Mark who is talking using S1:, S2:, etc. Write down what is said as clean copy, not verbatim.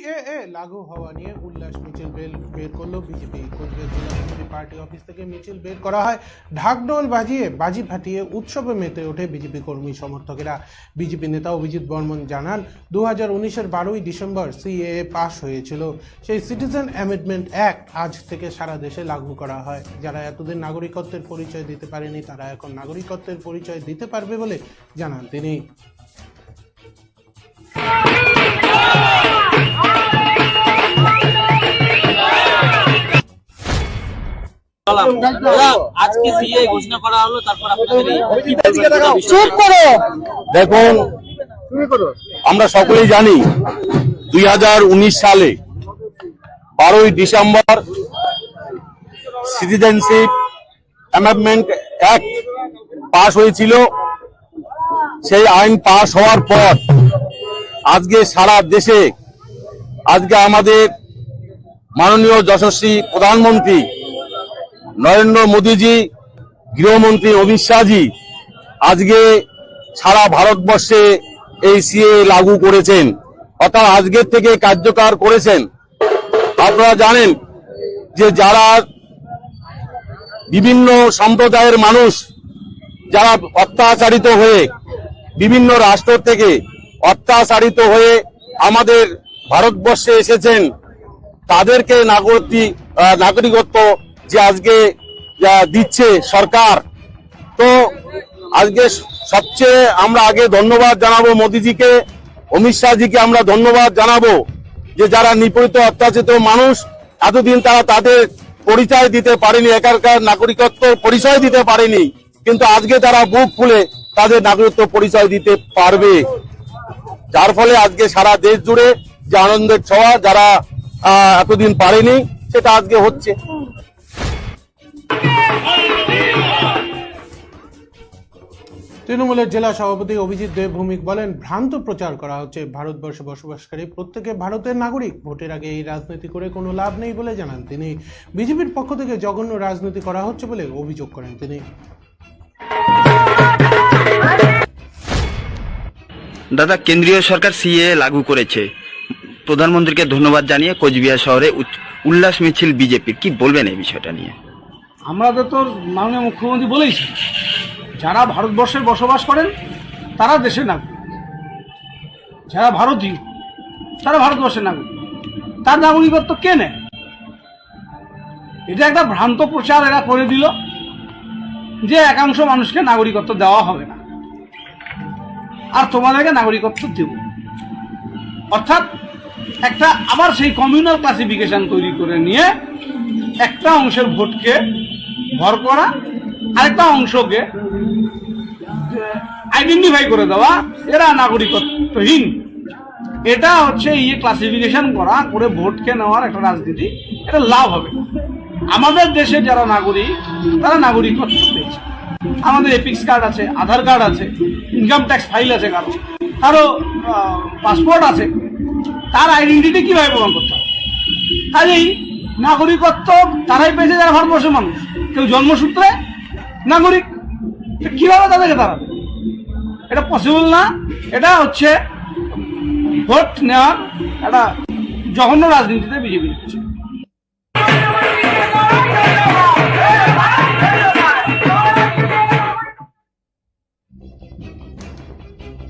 S1: CAA লাগু হওয়া নিয়ে উল্লাস মিছিল বের করলো বিজেপি। কোচবিহার জেলা বিজেপি পার্টি অফিস থেকে মিছিল বের করা হয়। ঢাকঢোল বাজিয়ে বাজি ফাটিয়ে উৎসবে মেতে ওঠে বিজেপি কর্মী সমর্থকেরা। বিজেপি নেতা অভিজিৎ বর্মন জানান, 2019-এর 12ই ডিসেম্বর সিএএ পাশ হয়েছিল। সেই সিটিজেন অ্যামেন্ডমেন্ট অ্যাক্ট আজ থেকে সারা দেশে লাগু করা হয়। যারা এতদিন নাগরিকত্বের পরিচয় দিতে পারেনি তারা এখন নাগরিকত্বের পরিচয় দিতে পারবে বলে জানান তিনি।
S2: আজকে সিএ ঘোষণা করা হলো, তারপর
S3: দেখুন, আমরা সকলেই জানি 2019 সালে 12ই ডিসেম্বর সিটিজেনশিপ অ্যামেন্ডমেন্ট অ্যাক্ট পাশ হয়েছিল। সেই আইন পাশ হওয়ার পর আজকে সারা দেশে আজকে আমাদের মাননীয় যশস্বী প্রধানমন্ত্রী নরেন্দ্র মোদীজি, গৃহমন্ত্রী অমিত শাহজি আজকে সারা ভারতবর্ষে এই সিএএ লাগু করেছেন, অর্থাৎ আজকের থেকে কার্যকর করেছেন। আপনারা জানেন যে যারা বিভিন্ন সম্প্রদায়ের মানুষ যারা অত্যাচারিত হয়ে বিভিন্ন রাষ্ট্র থেকে অত্যাচারিত হয়ে আমাদের ভারতবর্ষে এসেছেন, তাদেরকে নাগরিকত্ব যে আজকে দিচ্ছে সরকার। তো আজকে সবচেয়ে আমরা আগে ধন্যবাদ জানাবো মোদিজিকে, অমিত শাহজিকে আমরা ধন্যবাদ জানাবো যে যারা নিপীড়িত অত্যাচারিত মানুষ এতদিন তারা তাদের পরিচয় দিতে পারেনি, একার নাগরিকত্ব পরিচয় দিতে পারেনি, কিন্তু আজকে তারা বুক খুলে তাদের নাগরিকত্ব পরিচয় দিতে পারবে। যার ফলে আজকে সারা দেশ জুড়ে যে আনন্দের ছোঁয়া যারা এতদিন পারেনি সেটা আজকে হচ্ছে।
S1: তৃণমূলের জেলা সভাপতি অভিজিৎ দেবভৌমিক বলেন, ভ্রান্ত প্রচার করা হচ্ছে। ভারতবর্ষে বসবাসকারী প্রত্যেকে ভারতের নাগরিক। ভোটের আগে এই রাজনীতি করে কোনো লাভ নেই বলে জানান তিনি। বিজেপির পক্ষ থেকে জঘন্য রাজনীতি করা হচ্ছে বলে অভিযোগ করেন তিনি।
S4: দাদা, কেন্দ্রীয় সরকার সিএএ লাগু করেছে, প্রধানমন্ত্রীকে ধন্যবাদ জানিয়ে কোচবিহার শহরে উল্লাস মিছিল বিজেপির, কি বলবেন এই বিষয়টা নিয়ে?
S5: আমাদের তো মাননীয় মুখ্যমন্ত্রী বলেইছে, যারা ভারতবর্ষে বসবাস করেন তারা দেশের নাগরিক, যারা ভারতীয় তারা ভারতবর্ষের নাগরিক। তার নাগরিকত্ব কে নেয়? এটা একটা ভ্রান্ত প্রচার এরা করে দিল যে একাংশ মানুষকে নাগরিকত্ব দেওয়া হবে না আর তোমাদেরকে নাগরিকত্ব দেব, অর্থাৎ একটা আবার সেই কমিউনাল ক্লাসিফিকেশন তৈরি করে নিয়ে একটা অংশের ভোটকে ভর করা, আরেকটা অংশকে আইডেন্টিফাই করে দেওয়া এরা নাগরিকত্বহীন। এটা হচ্ছে ক্লাসিফিকেশন করা করে ভোটকে নেওয়ার একটা রাজনীতি। এটা লাভ হবে না। আমাদের দেশে যারা নাগরিক তারা নাগরিকত্ব পেয়েছে। আমাদের এপিক্স কার্ড আছে, আধার কার্ড আছে, ইনকাম ট্যাক্স ফাইল আছে, কারো পাসপোর্ট আছে। তার আইডেন্টিটি কিভাবে প্রমাণ করতে হবে? কাজেই নাগরিকত্ব তারাই পেয়েছে যারা ভারতবর্ষের মানুষ। কেউ জন্মসূত্রে নাগরিক, কিভাবে তাদেরকে দাঁড়াবে? এটা পসিবল না। এটা হচ্ছে ভোট নেওয়ার একটা জঘন্য রাজনীতিতে বিজেপি।